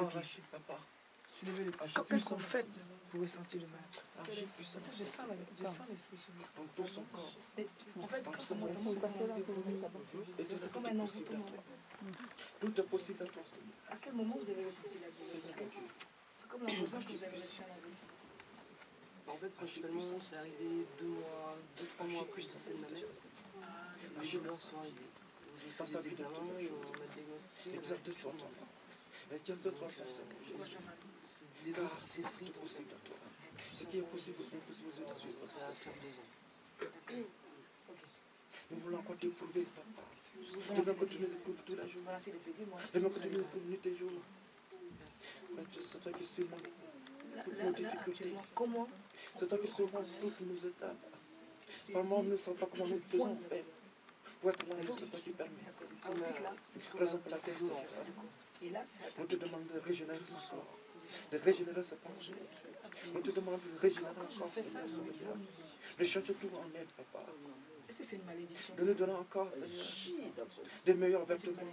Arracher, papa. Qu'est-ce qu'on fait pour ressentir le mal? Arracher puissant. Je sens l'esprit sur lui. Dans tout son corps. En fait, quand ça monte, c'est comme un envoûtement. Tout est possible à toi, Seigneur. À quel moment vous avez ressenti la douleur? C'est comme l'impression que vous avez reçu un envoûtement. En fait, principalement, c'est arrivé 2-3 mois plus ça, c'est de ma mère. Les gens sont arrivés. J'ai fait des examens et on m'a diagnostiqué. Exactement sur ton enfant. Et qu'est-ce que toi, Seigneur? Les dents, c'est frites. Possible à toi. Ce qui est possible, c'est possible aux yeux de Dieu. Ça va faire 2 ans. Nous voulons encore t'éprouver, papa. Nous voulons continuer d'éprouver tous les jours. Nous voulons continuer d'éprouver nuit et jour. Mais c'est toi qui surmonte toutes nos difficultés. Comment? C'est toi qui surmonte toutes nos étapes. Maman, nous ne savons pas comment nous faisons faire. Pour être loin de c'est toi qui permet. Raison pour laquelle, Seigneur, on te demande de régénérer son corps, de régénérer sa pensée. On te demande de régénérer encore sa pensée, de changer tout en elle, papa. Est-ce que c'est une malédiction? De nous donner encore, Seigneur, des meilleurs vêtements.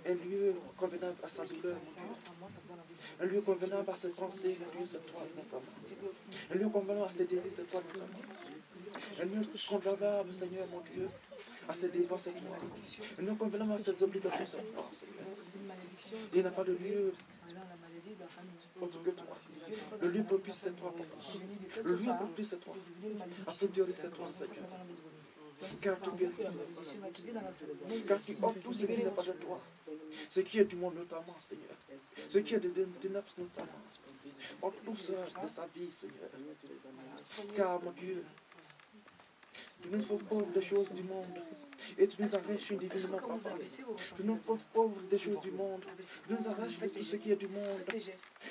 Un lieu convenable à sa douleur, un lieu convenable à ses pensées, un lieu c'est toi, notamment. Un lieu convenable à ses désirs, c'est toi, notamment. Un lieu convenable, Seigneur, mon Dieu, à ses désirs, c'est toi. Un lieu convenable à ses obligations, c'est toi, Seigneur. Il n'y a pas de lieu autre que toi. Le lieu propice, c'est toi, papa. Le lieu propice, c'est toi. À ce Dieu, c'est toi, Seigneur. Car tu guéris, car tu ôtes tout ce qui n'est pas de toi, ce qui est du monde notamment, Seigneur, ce qui est des ténèbres notamment, ôte tout ça de sa vie, Seigneur, car mon Dieu, tu nous fais pauvres des choses du monde et tu nous arraches divinement, papa. Tu nous fais pauvres des choses du monde, tu nous arraches de tout ce qui est du monde,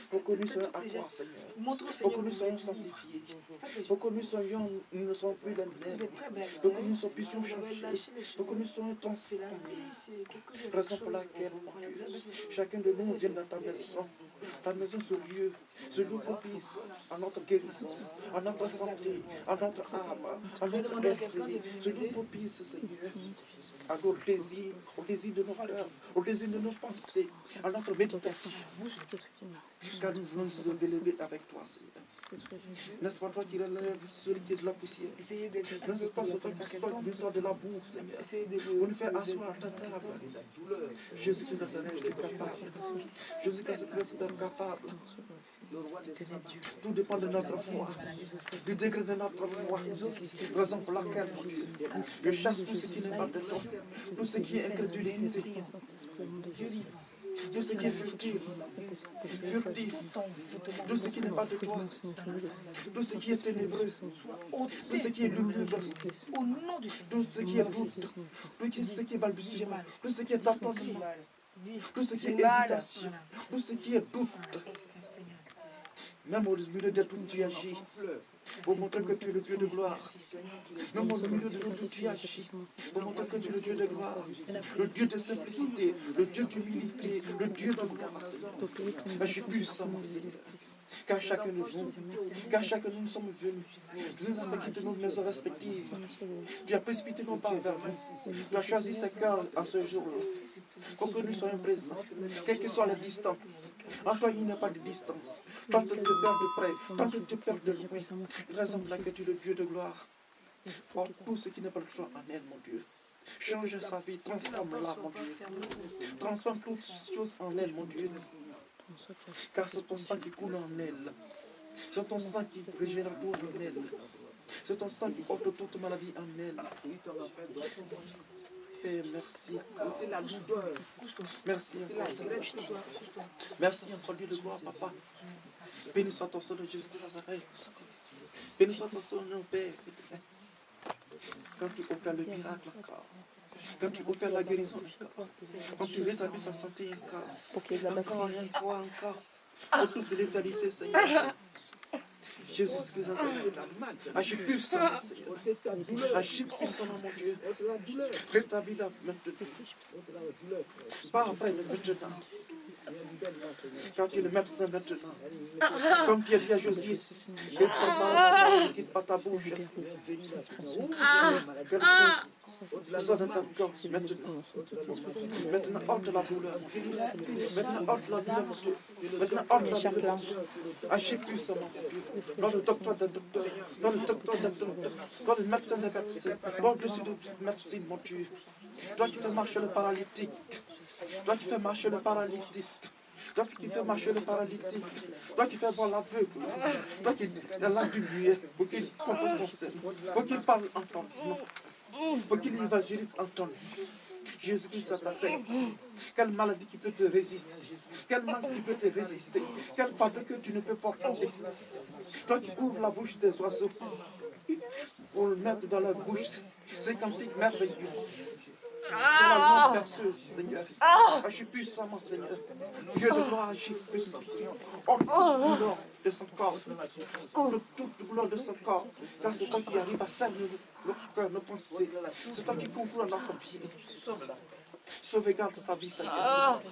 pour que nous soyons à toi, Seigneur, pour que nous soyons sanctifiés, pour que nous soyons, nous ne sommes plus les mêmes, pour que nous puissions changer, pour que nous soyons transformés. Raison pour laquelle, mon Dieu, chacun de nous vient dans ta maison, ce lieu propice à notre guérison, à notre santé, à notre âme, à notre esprit, ce lieu propice, Seigneur, à nos désirs, au désir de nos cœurs, au désir de nos pensées, à notre méditation, jusqu'à nous voulons nous élever avec toi, Seigneur. N'est-ce pas toi qui relèves celui qui est de la poussière? N'est-ce pas toi qui sort de la boue, Seigneur, pour nous faire asseoir à ta table? Jésus de Nazareth est capable. Jésus de Nazareth est capable. Tout dépend de notre foi, du degré de notre foi. Raison pour laquelle, mon Dieu, je chasse tout ce qui n'est pas de toi, tout ce qui est incrédulité, tout ce qui est furtif, tout ce qui n'est pas de toi, tout ce qui est ténébreux, tout ce qui est lugubre, tout ce qui est doute, tout ce qui est balbutiement, tout ce qui est tâtonnement, tout ce qui est hésitation, tout ce qui est doute. Même au milieu de tout, tu agis pour montrer que tu es le Dieu de gloire. Même au milieu de tout, tu agis pour montrer que tu es le Dieu de gloire, le Dieu de simplicité, le Dieu d'humilité, le Dieu de gloire, Seigneur. Mais je suis puissant, mon Seigneur. Car chacun de nous sommes venus. Tu nous as fait quitter nos maisons respectives. Tu as précipité nos pas vers nous. Tu as choisi ce cœur en ce jour-là. Pour que nous soyons présents, quelle que soit la distance. En toi, il n'y a pas de distance. Tant que tu te perds de près, tant que tu te perds de loin. Raison pour laquelle tu es le Dieu de gloire. Pour tout ce qui n'est pas de toi en elle, mon Dieu. Change sa vie, transforme-la, mon Dieu. Transforme toutes choses en elle, mon Dieu. Car c'est ton sang qui coule en elle. C'est ton sang qui régénère tout en elle. C'est ton sang qui ôte toute maladie en elle. Père, merci. Merci encore. Merci encore, Dieu de gloire, papa. Béni soit ton nom de Jésus de Nazareth. Béni soit ton nom, Père. Quand tu opères le miracle encore. Quand tu opères la guérison encore. Quand tu rétablis sa santé encore. Encore. À toute l'éternité, Seigneur. Jésus Christ, agis puissamment, Seigneur. Agis puissamment, mon Dieu. Rétablis-la maintenant. Pas après, mais maintenant. Car tu es le médecin maintenant. Comme tu as dit à Josué, que ton parole ne quitte pas ta bouche. Que ce soit dans ta gorge maintenant. Maintenant, ôte la douleur. Maintenant, ôte la douleur, mon Dieu. Maintenant, ôte la douleur. Agis puissamment, mon Dieu. Dans le docteur des docteurs, dans le docteur des docteurs, dans le médecin des médecins, dans le dessus de médecine, mon Dieu. Toi qui fais marcher le paralytique. Toi qui fais marcher le paralytique. Toi qui fais marcher le paralytique. Toi qui fais voir l'aveugle. Toi qui es la langue du muet. Pour qu'il compose ton sein. Pour qu'il parle en ton nom. Pour qu'il évangélise en ton nom. Jésus-Christ a fait. Quelle maladie qui peut te résister. Quel mal qui peut te résister. Quel fardeau que tu ne peux pas porter. Toi qui ouvres la bouche des oiseaux. Pour le mettre dans leur bouche. C'est comme si merveilleux. Pour la langue perceuse, Seigneur. Agis puissamment, Seigneur. Dieu de gloire, agis puissamment. Oh, toute douleur de son corps. Toute douleur de son corps. Car c'est toi qui arrives à cerner notre cœur, nos pensées. C'est toi qui concours à notre pied. Sauvegarde sa vie, Seigneur.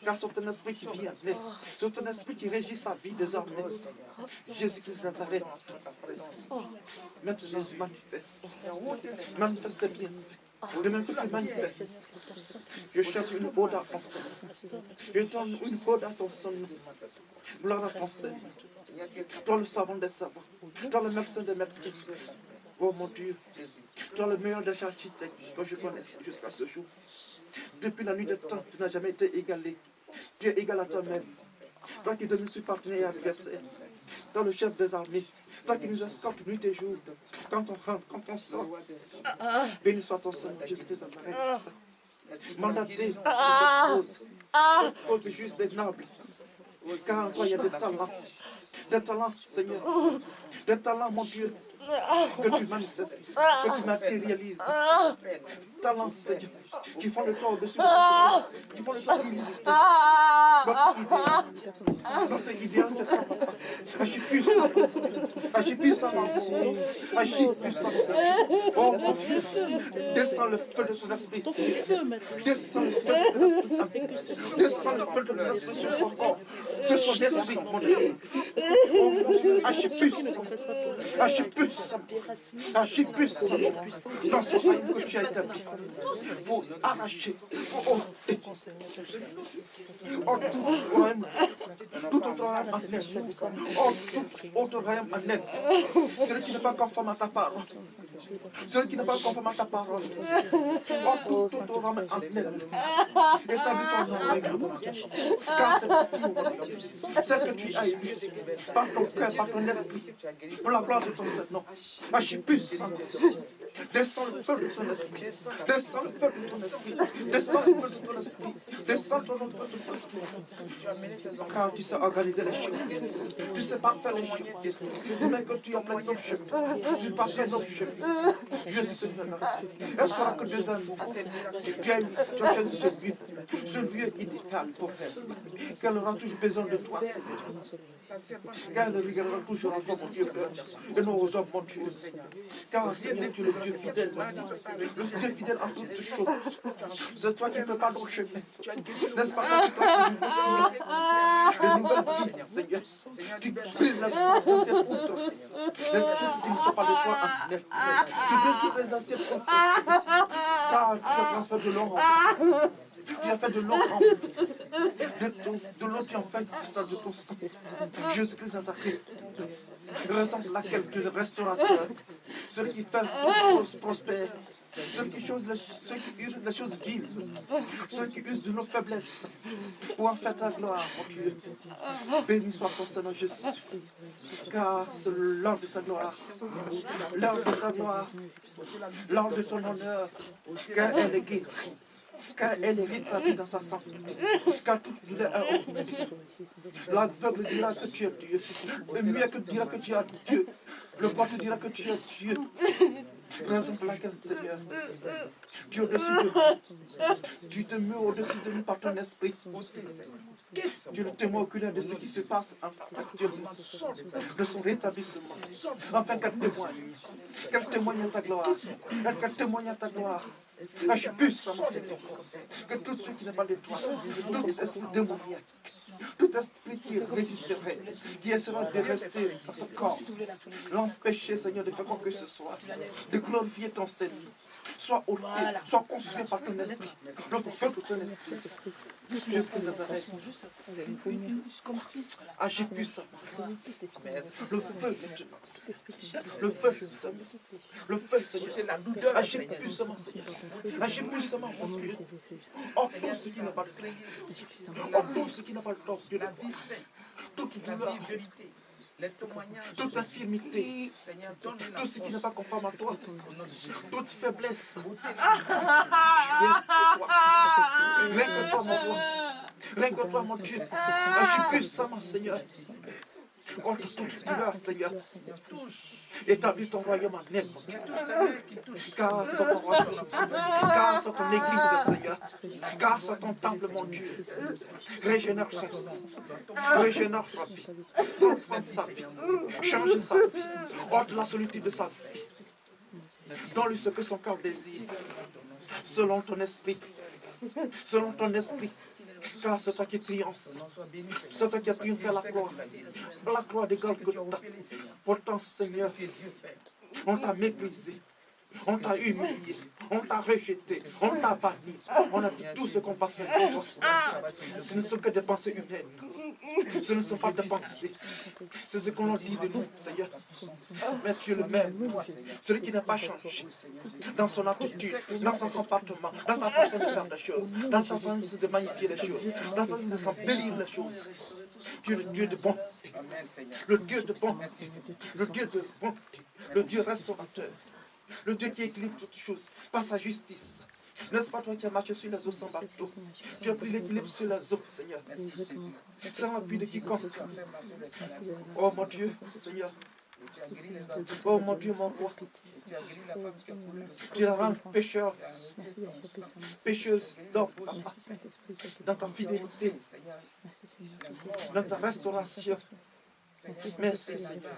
Car c'est ton esprit qui vit en elle. C'est ton esprit qui régit sa vie désormais. Jésus-Christ Nazareth. Maintenant, Jésus manifeste. Manifeste tes bienfaits. De même que tu manifestes, je cherche une ode à ton son. Je donne une ode à ton son. Gloire à ton Seigneur. Toi le savant des savants. Toi le médecin des médecins. Oh mon Dieu. Toi le meilleur des architectes que je connaisse jusqu'à ce jour. Depuis la nuit des temps, tu n'as jamais été égalé. Tu es égal à toi-même. Toi qui deviens sur partenaire et adversaire. Toi le chef des armées. Toi qui nous escortes nuit et jour, quand on rentre, quand on sort, béni soit ton Seigneur Jésus-Christ Nazareth. Mandaté pour cette cause juste et noble, car en toi il y a des talents, Seigneur, des talents, mon Dieu, que tu manifestes, que tu matérialises, talents, Seigneur, qui font le tour au-dessus de ton qui font le tour illimité. Notre idéal, c'est ton papa. Agis puissant, agis puissant, agis puissant. Oh mon Dieu, descends le feu de ton esprit. Descends le feu de ton esprit. Descends le feu de ton esprit sur son corps, sur son esprit, mon Dieu. Oh mon Dieu, agis puissant, agis puissant, agis puissant dans ce royaume que tu as établi. Pour arracher, pour ôter, tout autre royaume en elle, tout autre royaume en elle, celui qui n'est pas conforme à ta parole, celui qui n'est pas conforme à ta parole, tout autre royaume en elle, établis ton royaume, car c'est ta fille, celle que tu as élue, par ton cœur, par ton esprit, pour la gloire de ton Seigneur. Agis puissant, descends le feu de ton esprit, descends le feu de ton esprit, descends le feu de ton esprit, descends le feu de ton esprit. Car tu sais organiser les choses, tu sais pas faire les choses. Tu mets que tu appliques nos chemins, tu parfais nos chemins. Jésus-Christ Nazareth. Elle sera que 2 ans. Tu as choisi ce lieu idéal pour elle. Qu'elle aura toujours besoin de toi, car elle regardera toujours en toi, mon Dieu, et nous aux hommes, mon Dieu. Car Seigneur, tu es le Dieu fidèle, le Dieu fidèle en toutes choses. C'est toi qui ne peux pas nos chemins. N'est-ce pas toi qui peux de nouvelles vies, Seigneur. Tu brises les anciennes routes, les choses qui ne sont pas de toi en elle. Tu brises toutes les anciennes routes, car tu as transféré de l'or en vie. Tu as fait de l'or en vie. De l'or tu as fait ça de ton sang. Jésus-Christ Nazareth. Ressemble à quelqu'un de restaurateur. Celui qui fait les choses prospères. Ceux qui usent les choses vives, ceux qui usent de nos faiblesses pour en faire ta gloire, mon Dieu. Béni soit ton Seigneur Jésus, car c'est l'heure de ta gloire, l'heure de ta gloire, l'heure de ton honneur, car elle est guérie, car elle hérite ta vie dans sa santé, car toute douleur est ouverte. L'aveugle dira que tu es Dieu, le muet dira que tu es Dieu, le porte dira que tu es Dieu. Raison pour laquelle, Seigneur, tu es au-dessus de nous. Tu te mets au-dessus de nous par ton esprit. Tu es le témoin oculaire de ce qui se passe actuellement, de son rétablissement. Enfin, qu'elle témoigne. Qu'elle témoigne à ta gloire. Qu'elle témoigne à ta gloire. Je puissamment, Seigneur. Que tout ce qui n'est pas de toi, tout esprit démoniaque, tout esprit qui résisterait, qui essaiera de rester dans ce corps, l'empêcher, Seigneur, de faire quoi que ce soit, de glorifier ton Seigneur, soit ôté, soit consumé par ton esprit, le feu de ton esprit, jusqu'à Nazareth. Agis puissamment. Le feu, le feu, Seigneur. Le feu, Seigneur. Agis puissamment, Seigneur. Agis puissamment, mon Dieu. Ôte tout ce qui n'a pas de tort. Ôte tout ce qui n'a pas de tort. La vie sainte, toute douleur, les témoignages, toute infirmité, tout ce qui n'est pas conforme à toi, toute faiblesse. Rien que toi, mon roi. Rien que toi, mon Dieu. Agis puissamment, Seigneur. Contre toute douleur, Seigneur. Établis ton royaume en elle. Car c'est ton royaume. Car c'est ton église, Seigneur. Car c'est ton temple, mon Dieu. Régénère sa vie. Régénère sa vie. Transforme sa vie. Change sa vie. Ôte la solitude de sa vie. Donne-lui ce que son cœur désire. Selon ton esprit. Selon ton esprit. Car c'est toi qui triomphe. C'est toi qui as triomphé à la croix de Golgotha. Pourtant, Seigneur, on t'a méprisé, on t'a humilié, on t'a rejeté, on t'a banni, on a dit tout ce qu'on pensait de toi. Ce ne sont que des pensées humaines. Ce ne sont pas des pensées. C'est ce qu'on a dit de nous, Seigneur. Mais tu es le même. Celui qui n'a pas changé dans son attitude, dans son comportement, dans sa façon de faire les choses, dans sa façon de magnifier les choses, dans sa façon de s'embellir les choses. Tu es le Dieu de bon. Le Dieu de bon. Le Dieu de bon. Le Dieu restaurateur. Le Dieu qui équilibre toutes choses par sa justice. N'est-ce pas toi qui as marché sur les eaux sans bateau? Tu as pris l'équilibre sur les eaux, Seigneur. Sans l'appui de quiconque. Oh mon Dieu, Seigneur. Oh mon Dieu, mon roi. Tu la rends pécheur, pécheuse d'homme, dans ta fidélité, dans ta restauration. Merci, Seigneur.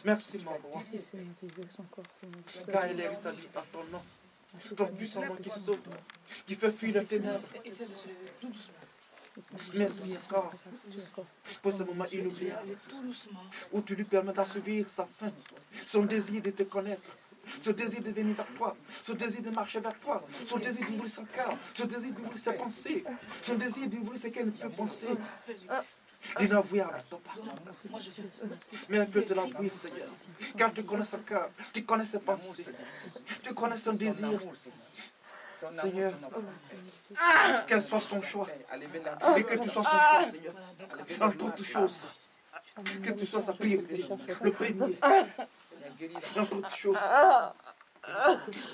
Merci, mon roi. Car elle est rétablie par ton nom. Ton puissant nom qui sauve, qui fait fuir les ténèbres. Merci encore pour ce moment inoubliable où tu lui permets d'assouvir sa faim, son désir de te connaître, ce désir de venir vers toi, ce désir de marcher vers toi, son désir d'ouvrir son cœur, ce désir d'ouvrir ses pensées, son désir d'ouvrir ce qu'elle ne peut penser. L'inavouable, papa. Mais elle peut te l'avouer, Seigneur. Car tu connais son cœur, tu connais ses pensées, tu connais son désir. Seigneur, qu'elle soit ton choix. Et que tu sois son choix, Seigneur. En toutes choses. Que tu sois sa priorité, le premier. Dans toutes choses.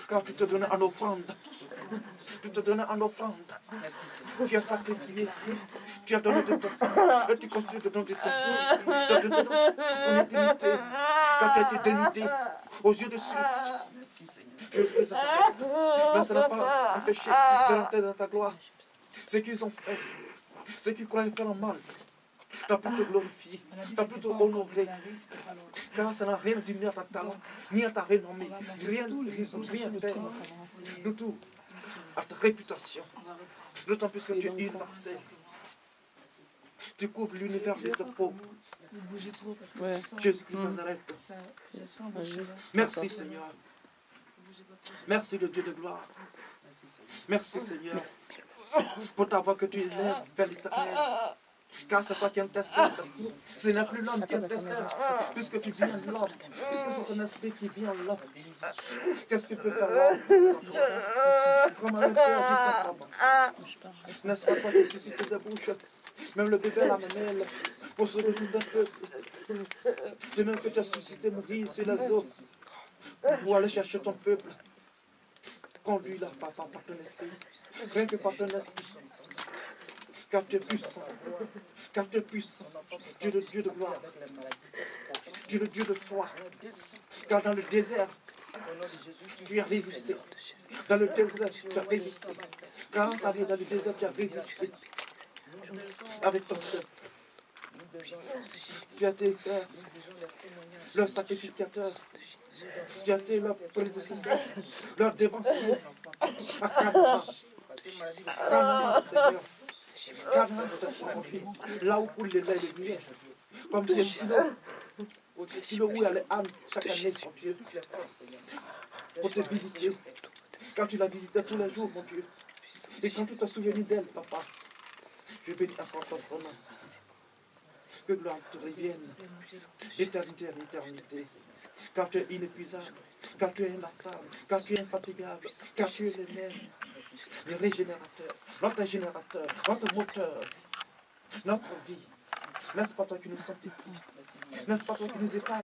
Car tu te donnais en offrande. Tu te donnais en offrande. Tu as sacrifié. Tu as donné de ton temps. Et tu continues de donner de ton intimité. Quand tu as été dénudé aux yeux de ceux. Tu es fait ça. Mais ça n'a pas empêché de rentrer dans ta gloire. Ce qu'ils ont fait, ce qu'ils croyaient faire en mal, tu as pu te glorifier, tu as pu te honorer. Car ça n'a rien diminué à ta talent, ni à ta renommée, rien perdre. Du tout, à ta réputation. D'autant plus que tu es universel. Tu couvres l'univers de ton pauvre. Jésus-Christ Nazareth. Merci Seigneur. Merci le Dieu de gloire. Merci Seigneur pour ta voix que tu élèves vers l'éternel. Car c'est toi qui intercèdes. Ce n'est plus l'homme qui intercède, puisque tu viens de l'homme, puisque c'est ton esprit qui vient de l'homme. Qu'est-ce que peut faire l'homme? Comment le Père dit ça, papa? N'est-ce pas toi qui suscites des bouches? Même le bébé la mamelle, pour sauver tout un peuple. De même que tu as suscité Moïse sur les eaux, pour aller chercher ton peuple. Conduis-la, papa, par ton esprit. Rien que par ton esprit. Car tu es puissant. Car tu es puissant. Tu es le Dieu de gloire. Tu es le Dieu de foi. Car dans le désert, Tu as résisté. Dans le désert, tu as résisté. 40 années dans le désert, tu as résisté. Avec ton cœur. Tu as été leur sacrificateur. Tu as été leur prédécesseur, leur dévancier. À calme, Seigneur. Calme, Seigneur. Là où coule le lait et le miel. Comme tu es silo où il y a les âmes chaque année, mon Dieu. Pour te visiter. Quand tu la visitais tous les jours, mon Dieu. Et quand tu t'es souvenu d'elle, papa. Je bénis encore ton nom. Que gloire te revienne d'éternité en éternité. Car tu es inépuisable, car tu es inlassable, car tu es infatigable, car tu es le même, le régénérateur, notre générateur, notre moteur, notre vie. N'est-ce pas toi qui nous sanctifie? N'est-ce pas toi qui nous épargne?